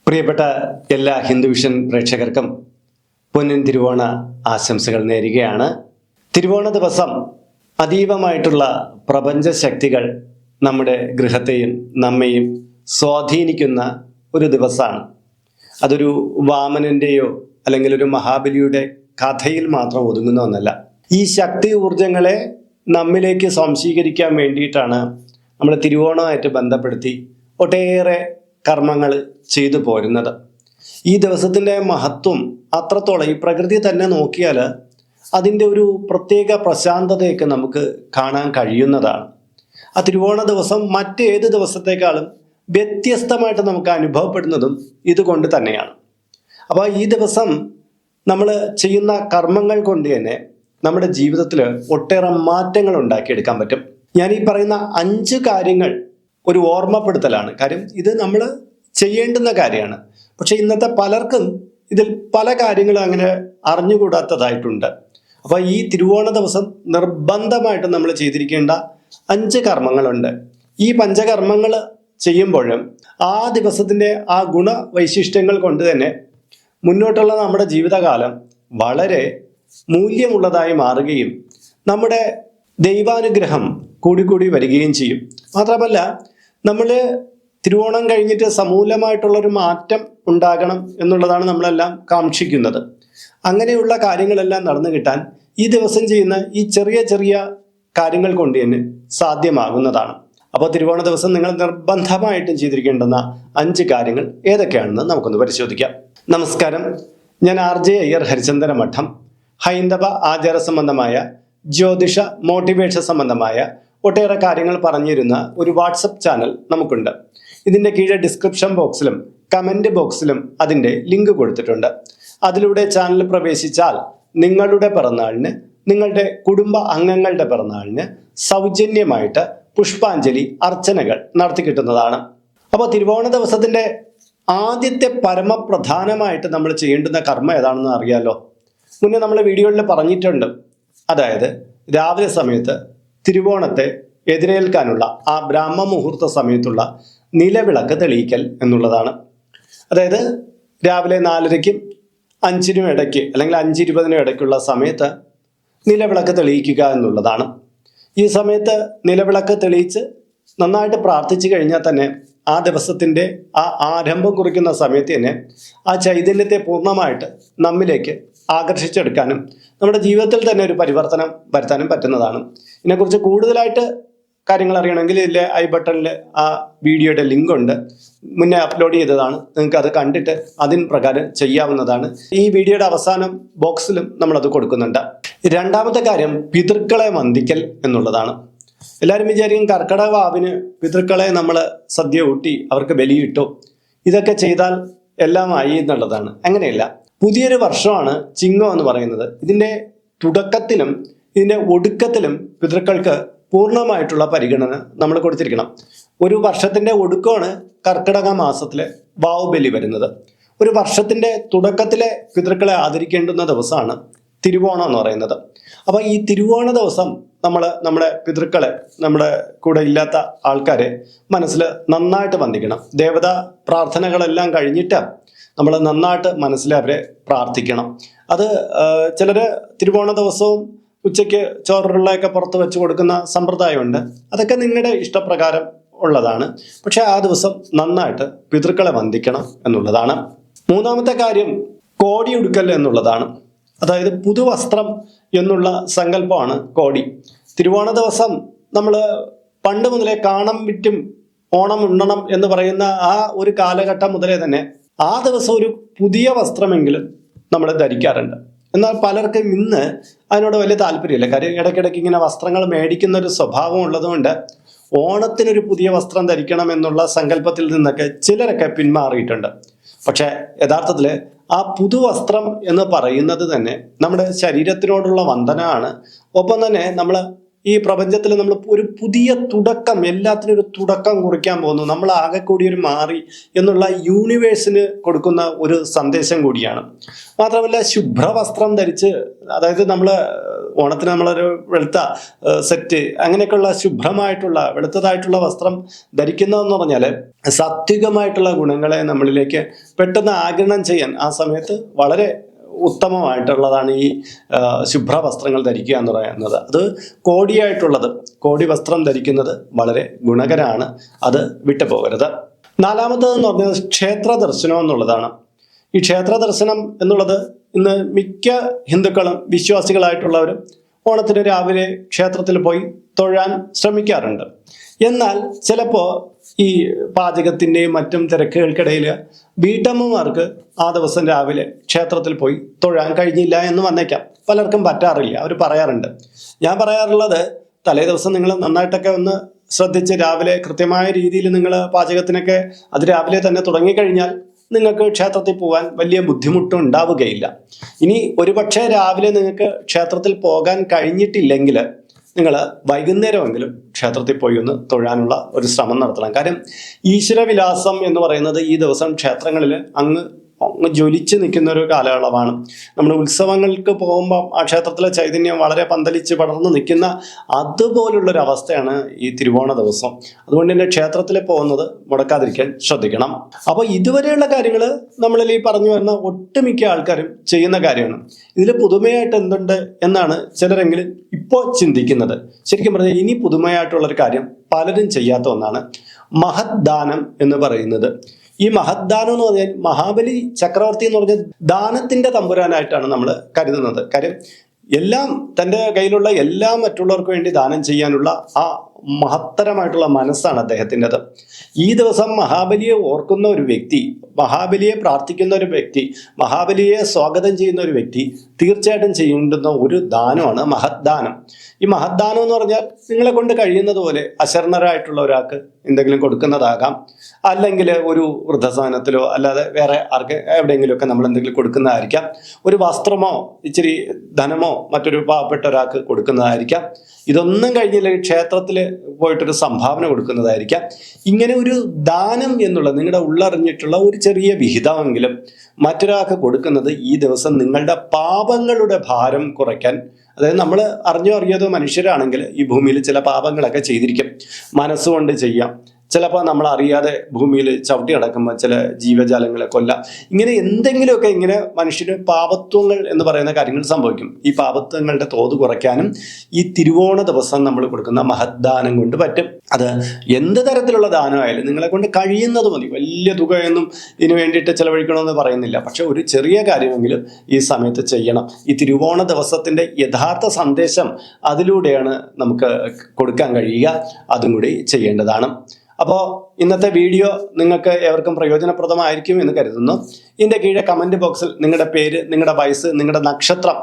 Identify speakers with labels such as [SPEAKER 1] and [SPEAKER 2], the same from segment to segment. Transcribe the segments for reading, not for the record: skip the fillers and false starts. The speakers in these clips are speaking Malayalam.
[SPEAKER 1] പ്രിയപ്പെട്ട എല്ലാ ഹിന്ദുവിഷൻ പ്രേക്ഷകർക്കും പൊന്നിൻ തിരുവോണ ആശംസകൾ നേരുകയാണ്. തിരുവോണ ദിവസം അതീവമായിട്ടുള്ള പ്രപഞ്ച ശക്തികൾ നമ്മുടെ ഗൃഹത്തെയും നമ്മെയും സ്വാധീനിക്കുന്ന ഒരു ദിവസമാണ്. അതൊരു വാമനൻ്റെയോ അല്ലെങ്കിൽ ഒരു മഹാബലിയുടെ കഥയിൽ മാത്രം ഒതുങ്ങുന്ന ഒന്നല്ല. ഈ ശക്തി ഊർജങ്ങളെ നമ്മിലേക്ക് സ്വാംശീകരിക്കാൻ വേണ്ടിയിട്ടാണ് നമ്മൾ തിരുവോണമായിട്ട് ബന്ധപ്പെടുത്തി ഒട്ടേറെ കർമ്മങ്ങൾ ചെയ്തു പോരുന്നത്. ഈ ദിവസത്തിൻ്റെ മഹത്വം അത്രത്തോളം, ഈ പ്രകൃതി തന്നെ നോക്കിയാൽ അതിൻ്റെ ഒരു പ്രത്യേക പ്രശാന്തതയൊക്കെ നമുക്ക് കാണാൻ കഴിയുന്നതാണ്. ആ തിരുവോണ ദിവസം മറ്റേത് ദിവസത്തേക്കാളും വ്യത്യസ്തമായിട്ട് നമുക്ക് അനുഭവപ്പെടുന്നതും ഇതുകൊണ്ട് തന്നെയാണ്. അപ്പോൾ ഈ ദിവസം നമ്മൾ ചെയ്യുന്ന കർമ്മങ്ങൾ കൊണ്ട് തന്നെ നമ്മുടെ ജീവിതത്തിൽ ഒട്ടേറെ മാറ്റങ്ങൾ ഉണ്ടാക്കിയെടുക്കാൻ പറ്റും. ഞാൻ ഈ പറയുന്ന 5 കാര്യങ്ങൾ ഒരു ഓർമ്മപ്പെടുത്തലാണ്. കാര്യം ഇത് നമ്മൾ ചെയ്യേണ്ടുന്ന കാര്യമാണ്. പക്ഷെ ഇന്നത്തെ പലർക്കും ഇതിൽ പല കാര്യങ്ങളും അങ്ങനെ അറിഞ്ഞുകൂടാത്തതായിട്ടുണ്ട്. അപ്പോൾ ഈ തിരുവോണ ദിവസം നിർബന്ധമായിട്ട് നമ്മൾ ചെയ്തിരിക്കേണ്ട 5 കർമ്മങ്ങളുണ്ട്. ഈ പഞ്ചകർമ്മങ്ങൾ ചെയ്യുമ്പോഴും ആ ദിവസത്തിൻ്റെ ആ ഗുണവൈശിഷ്ട്യങ്ങൾ കൊണ്ട് തന്നെ മുന്നോട്ടുള്ള നമ്മുടെ ജീവിതകാലം വളരെ മൂല്യമുള്ളതായി മാറുകയും നമ്മുടെ ദൈവാനുഗ്രഹം കൂടിക്കൂടി വരികയും ചെയ്യും. മാത്രമല്ല, നമ്മൾ തിരുവോണം കഴിഞ്ഞിട്ട് സമൂലമായിട്ടുള്ളൊരു മാറ്റം ഉണ്ടാകണം എന്നുള്ളതാണ് നമ്മളെല്ലാം കാക്ഷിക്കുന്നത്. അങ്ങനെയുള്ള കാര്യങ്ങളെല്ലാം നടന്നു കിട്ടാൻ ഈ ദിവസം ചെയ്യുന്ന ഈ ചെറിയ ചെറിയ കാര്യങ്ങൾ കൊണ്ട് തന്നെ സാധ്യമാകുന്നതാണ്. അപ്പോൾ തിരുവോണ ദിവസം നിങ്ങൾ നിർബന്ധമായിട്ടും ചെയ്തിരിക്കേണ്ടുന്ന 5 കാര്യങ്ങൾ ഏതൊക്കെയാണെന്ന് നമുക്കൊന്ന് പരിശോധിക്കാം. നമസ്കാരം, ഞാൻ RJ അയ്യർ ഹരിചന്ദന മഠം. ഹൈന്ദവ ആചാര സംബന്ധമായ, ജ്യോതിഷ, മോട്ടിവേഷൻ സംബന്ധമായ ഒട്ടേറെ കാര്യങ്ങൾ പറഞ്ഞിരുന്ന ഒരു വാട്സപ്പ് ചാനൽ നമുക്കുണ്ട്. ഇതിൻ്റെ കീഴെ ഡിസ്ക്രിപ്ഷൻ ബോക്സിലും കമൻറ്റ് ബോക്സിലും അതിൻ്റെ ലിങ്ക് കൊടുത്തിട്ടുണ്ട്. അതിലൂടെ ചാനൽ പ്രവേശിച്ചാൽ നിങ്ങളുടെ പിറന്നാളിന്, നിങ്ങളുടെ കുടുംബ അംഗങ്ങളുടെ പിറന്നാളിന് സൗജന്യമായിട്ട് പുഷ്പാഞ്ജലി അർച്ചനകൾ നടത്തി കിട്ടുന്നതാണ്. അപ്പോൾ തിരുവോണ ദിവസത്തിൻ്റെ ആദ്യത്തെ പരമപ്രധാനമായിട്ട് നമ്മൾ ചെയ്യേണ്ടുന്ന കർമ്മം ഏതാണെന്ന് അറിയാലോ. മുന്നേ നമ്മൾ വീഡിയോയിൽ പറഞ്ഞിട്ടുണ്ട്. അതായത് രാവിലെ സമയത്ത് തിരുവോണത്തെ എതിരേൽക്കാനുള്ള ആ ബ്രാഹ്മ മുഹൂർത്ത സമയത്തുള്ള നിലവിളക്ക് തെളിയിക്കൽ എന്നുള്ളതാണ്. അതായത് രാവിലെ 4:30-ക്കും 5-നും ഇടയ്ക്ക് അല്ലെങ്കിൽ 5:20-നും ഇടയ്ക്കുള്ള സമയത്ത് നിലവിളക്ക് തെളിയിക്കുക എന്നുള്ളതാണ്. ഈ സമയത്ത് നിലവിളക്ക് തെളിയിച്ച് നന്നായിട്ട് പ്രാർത്ഥിച്ചു കഴിഞ്ഞാൽ തന്നെ ആ ദിവസത്തിൻ്റെ ആ ആരംഭം കുറിക്കുന്ന സമയത്ത് തന്നെ ആ ചൈതന്യത്തെ പൂർണ്ണമായിട്ട് നമ്മിലേക്ക് ആകർഷിച്ചെടുക്കാനും നമ്മുടെ ജീവിതത്തിൽ തന്നെ ഒരു പരിവർത്തനം വരുത്താനും പറ്റുന്നതാണ്. ഇതിനെക്കുറിച്ച് കൂടുതലായിട്ട് കാര്യങ്ങൾ അറിയണമെങ്കിൽ ഇതിലെ ഐ ബട്ടണിൽ ആ വീഡിയോയുടെ ലിങ്ക് ഉണ്ട്. മുന്നേ അപ്ലോഡ് ചെയ്തതാണ്. നിങ്ങൾക്ക് അത് കണ്ടിട്ട് അതിന് പ്രകാരം ചെയ്യാവുന്നതാണ്. ഈ വീഡിയോയുടെ അവസാനം ബോക്സിലും നമ്മളത് കൊടുക്കുന്നുണ്ട്. രണ്ടാമത്തെ കാര്യം പിതൃക്കളെ വന്ദിക്കൽ എന്നുള്ളതാണ്. എല്ലാവരും വിചാരിക്കും കർക്കിടക വാവിന് പിതൃക്കളെ നമ്മൾ സദ്യ ഊട്ടി അവർക്ക് ബലിയിട്ടു, ഇതൊക്കെ ചെയ്താൽ എല്ലാമായി എന്നുള്ളതാണ്. അങ്ങനെയല്ല. പുതിയൊരു വർഷമാണ് ചിങ്ങം എന്ന് പറയുന്നത്. ഇതിൻ്റെ തുടക്കത്തിലും ഇതിൻ്റെ ഒടുക്കത്തിലും പിതൃക്കൾക്ക് പൂർണ്ണമായിട്ടുള്ള പരിഗണന നമ്മൾ കൊടുത്തിരിക്കണം. ഒരു വർഷത്തിൻ്റെ ഒടുക്കമാണ് കർക്കിടക മാസത്തിലെ വാവുബലി വരുന്നത്. ഒരു വർഷത്തിൻ്റെ തുടക്കത്തിലെ പിതൃക്കളെ ആദരിക്കേണ്ടുന്ന ദിവസമാണ് തിരുവോണം എന്ന് പറയുന്നത്. അപ്പോൾ ഈ തിരുവോണ ദിവസം നമ്മൾ നമ്മുടെ പിതൃക്കളെ, നമ്മുടെ കൂടെ ഇല്ലാത്ത ആൾക്കാരെ മനസ്സിൽ നന്നായിട്ട് വന്ദിക്കണം. ദേവതാ പ്രാർത്ഥനകളെല്ലാം കഴിഞ്ഞിട്ട് നമ്മൾ നന്നായിട്ട് മനസ്സിൽ അവരെ പ്രാർത്ഥിക്കണം. അത് ചിലർ തിരുവോണ ദിവസവും ഉച്ചയ്ക്ക് ചോറുള്ളയൊക്കെ പുറത്ത് വെച്ച് കൊടുക്കുന്ന സമ്പ്രദായമുണ്ട്. അതൊക്കെ നിങ്ങളുടെ ഇഷ്ടപ്രകാരം ഉള്ളതാണ്. പക്ഷെ ആ ദിവസം നന്നായിട്ട് പിതൃക്കളെ വന്ദിക്കണം എന്നുള്ളതാണ്. മൂന്നാമത്തെ കാര്യം കോടി ഉടുക്കൽ എന്നുള്ളതാണ്. അതായത് പുതുവസ്ത്രം എന്നുള്ള സങ്കല്പമാണ് കോടി. തിരുവോണ ദിവസം നമ്മൾ പണ്ട് മുതലേ കാണം വിറ്റും ഓണം ഉണ്ണണം എന്ന് പറയുന്ന ആ ഒരു കാലഘട്ടം മുതലേ തന്നെ ആ ദിവസം ഒരു പുതിയ വസ്ത്രമെങ്കിലും നമ്മൾ ധരിക്കാറുണ്ട്. എന്നാൽ പലർക്കും ഇന്ന് അതിനോട് വലിയ താല്പര്യമില്ല. കാര്യം ഇടയ്ക്കിടയ്ക്ക് ഇങ്ങനെ വസ്ത്രങ്ങൾ മേടിക്കുന്ന ഒരു സ്വഭാവം ഉള്ളതുകൊണ്ട് ഓണത്തിനൊരു പുതിയ വസ്ത്രം ധരിക്കണം എന്നുള്ള സങ്കല്പത്തിൽ നിന്നൊക്കെ ചിലരൊക്കെ പിന്മാറിയിട്ടുണ്ട്. പക്ഷെ യഥാർത്ഥത്തിൽ ആ പുതുവസ്ത്രം എന്ന് പറയുന്നത് തന്നെ നമ്മുടെ ശരീരത്തിനോടുള്ള വന്ദനമാണ്. ഒപ്പം തന്നെ നമ്മൾ ഈ പ്രപഞ്ചത്തിൽ നമ്മൾ ഒരു പുതിയ തുടക്കം, എല്ലാത്തിനും ഒരു തുടക്കം കുറിക്കാൻ പോകുന്നു. നമ്മൾ ആകെ കൂടി ഒരു മാറി എന്നുള്ള യൂണിവേഴ്സിന് കൊടുക്കുന്ന ഒരു സന്ദേശം കൂടിയാണ്. മാത്രമല്ല ശുഭ്രവസ്ത്രം ധരിച്ച്, അതായത് നമ്മൾ ഓണത്തിന് നമ്മളൊരു വെളുത്ത സെറ്റ് അങ്ങനെയൊക്കെയുള്ള ശുഭ്രമായിട്ടുള്ള വെളുത്തതായിട്ടുള്ള വസ്ത്രം ധരിക്കുന്നതെന്ന് പറഞ്ഞാൽ സാത്വികമായിട്ടുള്ള ഗുണങ്ങളെ നമ്മളിലേക്ക് പെട്ടെന്ന് ആഗിരണം ചെയ്യാൻ ആ സമയത്ത് വളരെ ഉത്തമമായിട്ടുള്ളതാണ് ഈ ശുഭ്രവസ്ത്രങ്ങൾ ധരിക്കുക എന്ന് പറയുന്നത്. അത് കോടി വസ്ത്രം ധരിക്കുന്നത് വളരെ ഗുണകരമാണ്. അത് വിട്ടുപോകരുത്. നാലാമത്തേതെന്ന് പറഞ്ഞത് ക്ഷേത്ര ദർശനം എന്നുള്ളതാണ്. ഈ ക്ഷേത്ര ദർശനം എന്നുള്ളത് ഇന്ന് മിക്ക ഹിന്ദുക്കളും വിശ്വാസികളായിട്ടുള്ളവരും ഓണത്തിന് രാവിലെ ക്ഷേത്രത്തിൽ പോയി തൊഴാൻ ശ്രമിക്കാറുണ്ട്. എന്നാൽ ചിലപ്പോൾ ഈ പാചകത്തിൻ്റെയും മറ്റും തിരക്കുകൾക്കിടയിൽ വീട്ടമ്മമാർക്ക് ആ ദിവസം രാവിലെ ക്ഷേത്രത്തിൽ പോയി തൊഴാൻ കഴിഞ്ഞില്ല എന്ന് വന്നേക്കാം. പലർക്കും പറ്റാറില്ല, അവർ പറയാറുണ്ട്. ഞാൻ പറയാറുള്ളത്, തലേ ദിവസം നിങ്ങൾ നന്നായിട്ടൊക്കെ ഒന്ന് ശ്രദ്ധിച്ച് രാവിലെ കൃത്യമായ രീതിയിൽ നിങ്ങൾ പാചകത്തിനൊക്കെ അത് രാവിലെ തന്നെ തുടങ്ങിക്കഴിഞ്ഞാൽ നിങ്ങൾക്ക് ക്ഷേത്രത്തിൽ പോകാൻ വലിയ ബുദ്ധിമുട്ടും ഉണ്ടാവുകയില്ല. ഇനി ഒരുപക്ഷെ രാവിലെ നിങ്ങൾക്ക് ക്ഷേത്രത്തിൽ പോകാൻ കഴിഞ്ഞിട്ടില്ലെങ്കിൽ നിങ്ങൾ വൈകുന്നേരമെങ്കിലും ക്ഷേത്രത്തിൽ പോയി ഒന്ന് തൊഴാനുള്ള ഒരു ശ്രമം നടത്തണം. കാര്യം ഈശ്വരവിലാസം എന്ന് പറയുന്നത് ഈ ദിവസം ക്ഷേത്രങ്ങളിൽ അങ്ങ് ജ്വലിച്ച് നിൽക്കുന്ന ഒരു കാലയളവാണ്. നമ്മൾ ഉത്സവങ്ങൾക്ക് പോകുമ്പോൾ ആ ക്ഷേത്രത്തിലെ ചൈതന്യം വളരെ പന്തലിച്ച് പടർന്ന് നിൽക്കുന്ന അതുപോലുള്ളൊരു അവസ്ഥയാണ് ഈ തിരുവോണ ദിവസം. അതുകൊണ്ട് തന്നെ ക്ഷേത്രത്തിൽ പോകുന്നത് മുടക്കാതിരിക്കാൻ ശ്രദ്ധിക്കണം. അപ്പോൾ ഇതുവരെയുള്ള കാര്യങ്ങൾ നമ്മളിൽ ഈ പറഞ്ഞു വരുന്ന ഒട്ടുമിക്ക ആൾക്കാരും ചെയ്യുന്ന കാര്യമാണ്. ഇതിൽ പുതുമയായിട്ട് എന്തുണ്ട് എന്നാണ് ചിലരെങ്കിലും ഇപ്പോൾ ചിന്തിക്കുന്നത്. ശരിക്കും പറഞ്ഞാൽ ഇനി പുതുമയായിട്ടുള്ളൊരു കാര്യം പലരും ചെയ്യാത്ത ഒന്നാണ് മഹദ്ദാനം എന്ന് പറയുന്നത്. ഈ മഹദ്ദാനം എന്ന് പറഞ്ഞാൽ മഹാബലി ചക്രവർത്തി എന്ന് പറഞ്ഞാൽ ദാനത്തിന്റെ തമ്പുരാനായിട്ടാണ് നമ്മൾ കരുതുന്നത്. കാര്യം എല്ലാം തൻ്റെ കയ്യിലുള്ള എല്ലാം മറ്റുള്ളവർക്ക് വേണ്ടി ദാനം ചെയ്യാനുള്ള ആ മഹത്തരമായിട്ടുള്ള മനസ്സാണ് അദ്ദേഹത്തിൻ്റെത്. ഈ ദിവസം മഹാബലിയെ ഓർക്കുന്ന ഒരു വ്യക്തി, മഹാബലിയെ പ്രാർത്ഥിക്കുന്ന ഒരു വ്യക്തി, മഹാബലിയെ സ്വാഗതം ചെയ്യുന്ന ഒരു വ്യക്തി തീർച്ചയായിട്ടും ചെയ്യേണ്ടുന്ന ഒരു ദാനമാണ് മഹദ്ദാനം. ഈ മഹദ്ദാനം എന്ന് പറഞ്ഞാൽ നിങ്ങളെ കൊണ്ട് കഴിയുന്നത് പോലെ അശരണരായിട്ടുള്ള ഒരാൾക്ക് എന്തെങ്കിലും കൊടുക്കുന്നതാകാം, അല്ലെങ്കിൽ ഒരു വൃദ്ധസദനത്തിലോ അല്ലാതെ വേറെ ആർക്ക് എവിടെയെങ്കിലുമൊക്കെ നമ്മൾ എന്തെങ്കിലും കൊടുക്കുന്നതായിരിക്കാം. ഒരു വസ്ത്രമോ ഇച്ചിരി ധനമോ മറ്റൊരു പാവപ്പെട്ട ഒരാൾക്ക് കൊടുക്കുന്നതായിരിക്കാം. ഇതൊന്നും കഴിഞ്ഞില്ലെങ്കിൽ ക്ഷേത്രത്തിൽ പോയിട്ടൊരു സംഭാവന കൊടുക്കുന്നതായിരിക്കാം. ഇങ്ങനെ ഒരു ദാനം എന്നുള്ള നിങ്ങളുടെ ഉള്ളറിഞ്ഞിട്ടുള്ള ഒരു ചെറിയ വിഹിതമെങ്കിലും മറ്റൊരാൾക്ക് കൊടുക്കുന്നത് ഈ ദിവസം നിങ്ങളുടെ പാപങ്ങളുടെ ഭാരം കുറയ്ക്കാൻ, അതായത് നമ്മൾ അറിയാതോ മനുഷ്യരാണെങ്കിൽ ഈ ഭൂമിയിൽ ചില പാപങ്ങളൊക്കെ ചെയ്തിരിക്കും. മനസ്സുകൊണ്ട് ചെയ്യാം, ചിലപ്പോൾ നമ്മൾ അറിയാതെ ഭൂമിയിൽ ചവിട്ടി നടക്കുമ്പോൾ ചില ജീവജാലങ്ങളെ കൊല്ലാം. ഇങ്ങനെ എന്തെങ്കിലുമൊക്കെ ഇങ്ങനെ മനുഷ്യന് പാപത്വങ്ങൾ എന്ന് പറയുന്ന കാര്യങ്ങൾ സംഭവിക്കും. ഈ പാപത്വങ്ങളുടെ തോത് കുറയ്ക്കാനും ഈ തിരുവോണ ദിവസം നമ്മൾ കൊടുക്കുന്ന മഹദ്ദാനം കൊണ്ട് പറ്റും. അത് എന്ത് തരത്തിലുള്ള ദാനമായാലും നിങ്ങളെ കൊണ്ട് കഴിയുന്നത് മതി. വലിയ തുകയൊന്നും ഇതിനു വേണ്ടിയിട്ട് ചിലവഴിക്കണമെന്ന് പറയുന്നില്ല. പക്ഷെ ഒരു ചെറിയ കാര്യമെങ്കിലും ഈ സമയത്ത് ചെയ്യണം. ഈ തിരുവോണ ദിവസത്തിൻ്റെ യഥാർത്ഥ സന്ദേശം അതിലൂടെയാണ് നമുക്ക് കൊടുക്കാൻ കഴിയുക. അതും കൂടി ചെയ്യേണ്ടതാണ്. അപ്പോൾ ഇന്നത്തെ വീഡിയോ നിങ്ങൾക്ക് ഏവർക്കും പ്രയോജനപ്രദമായിരിക്കും എന്ന് കരുതുന്നു. ഇതിൻ്റെ കീഴെ കമൻറ്റ് ബോക്സിൽ നിങ്ങളുടെ പേര്, നിങ്ങളുടെ വയസ്സ്, നിങ്ങളുടെ നക്ഷത്രം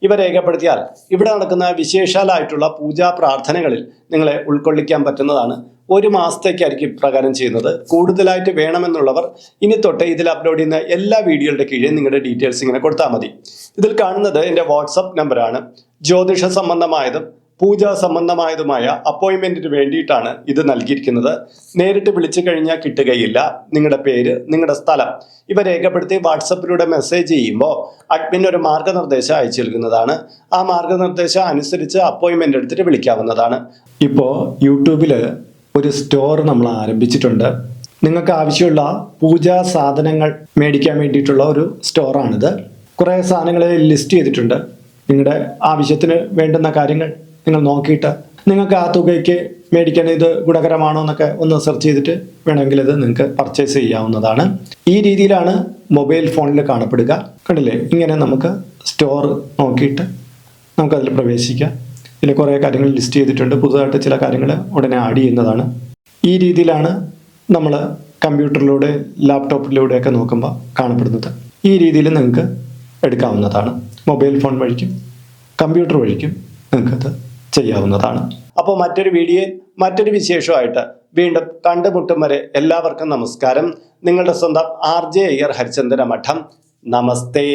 [SPEAKER 1] ഇവ രേഖപ്പെടുത്തിയാൽ ഇവിടെ നടക്കുന്ന വിശേഷാലായിട്ടുള്ള പൂജാ പ്രാർത്ഥനകളിൽ നിങ്ങളെ ഉൾക്കൊള്ളിക്കാൻ പറ്റുന്നതാണ്. 1 മാസത്തേക്കായിരിക്കും ഇപ്രകാരം ചെയ്യുന്നത്. കൂടുതലായിട്ട് വേണമെന്നുള്ളവർ ഇനി തൊട്ട് ഇതിൽ അപ്ലോഡ് ചെയ്യുന്ന എല്ലാ വീഡിയോയുടെ കീഴേ നിങ്ങളുടെ ഡീറ്റെയിൽസ് ഇങ്ങനെ കൊടുത്താൽ മതി. ഇതിൽ കാണുന്നത് എൻ്റെ വാട്സപ്പ് നമ്പറാണ്. ജ്യോതിഷ സംബന്ധമായതും പൂജാ സംബന്ധമായതുമായ അപ്പോയിൻമെൻറ്റിന് വേണ്ടിയിട്ടാണ് ഇത് നൽകിയിരിക്കുന്നത്. നേരിട്ട് വിളിച്ചു കഴിഞ്ഞാൽ കിട്ടുകയില്ല. നിങ്ങളുടെ പേര്, നിങ്ങളുടെ സ്ഥലം ഇവ രേഖപ്പെടുത്തി വാട്സപ്പിലൂടെ മെസ്സേജ് ചെയ്യുമ്പോൾ അഡ്മിൻ ഒരു മാർഗ്ഗനിർദ്ദേശം അയച്ചു നൽകുന്നതാണ്. ആ മാർഗ്ഗനിർദ്ദേശം അനുസരിച്ച് അപ്പോയിൻമെൻ്റ് എടുത്തിട്ട് വിളിക്കാവുന്നതാണ്. ഇപ്പോൾ യൂട്യൂബിൽ ഒരു സ്റ്റോർ നമ്മൾ ആരംഭിച്ചിട്ടുണ്ട്. നിങ്ങൾക്ക് ആവശ്യമുള്ള പൂജാ സാധനങ്ങൾ മേടിക്കാൻ വേണ്ടിയിട്ടുള്ള ഒരു സ്റ്റോറാണിത്. കുറേ സാധനങ്ങൾ ലിസ്റ്റ് ചെയ്തിട്ടുണ്ട്. നിങ്ങളുടെ ആവശ്യത്തിന് വേണ്ടുന്ന കാര്യങ്ങൾ നിങ്ങൾ നോക്കിയിട്ട് നിങ്ങൾക്ക് ആ തുകയ്ക്ക് മേടിക്കാൻ ഇത് ഗുണകരമാണോ എന്നൊക്കെ ഒന്ന് സെർച്ച് ചെയ്തിട്ട് വേണമെങ്കിൽ ഇത് നിങ്ങൾക്ക് പർച്ചേസ് ചെയ്യാവുന്നതാണ്. ഈ രീതിയിലാണ് മൊബൈൽ ഫോണിൽ കാണപ്പെടുക. കണ്ടില്ലേ, ഇങ്ങനെ നമുക്ക് സ്റ്റോർ നോക്കിയിട്ട് നമുക്കതിൽ പ്രവേശിക്കാം. ഇതിൽ കുറേ കാര്യങ്ങൾ ലിസ്റ്റ് ചെയ്തിട്ടുണ്ട്. പുതുതായിട്ട് ചില കാര്യങ്ങൾ ഉടനെ ആഡ് ചെയ്യുന്നതാണ്. ഈ രീതിയിലാണ് നമ്മൾ കമ്പ്യൂട്ടറിലൂടെ ലാപ്ടോപ്പിലൂടെയൊക്കെ നോക്കുമ്പോൾ കാണപ്പെടുന്നത്. ഈ രീതിയിൽ നിങ്ങൾക്ക് എടുക്കാവുന്നതാണ്. മൊബൈൽ ഫോൺ വഴിക്കും കമ്പ്യൂട്ടർ വഴിക്കും നിങ്ങൾക്കത് ചെയ്യാവുന്നതാണ്. അപ്പോൾ മറ്റൊരു വീഡിയോയിൽ മറ്റൊരു വിശേഷമായിട്ട് വീണ്ടും കണ്ടുമുട്ടും വരെ എല്ലാവർക്കും നമസ്കാരം. നിങ്ങളുടെ സ്വന്തം RJ അയ്യർ ഹരിചന്ദന മഠം. നമസ്തേ.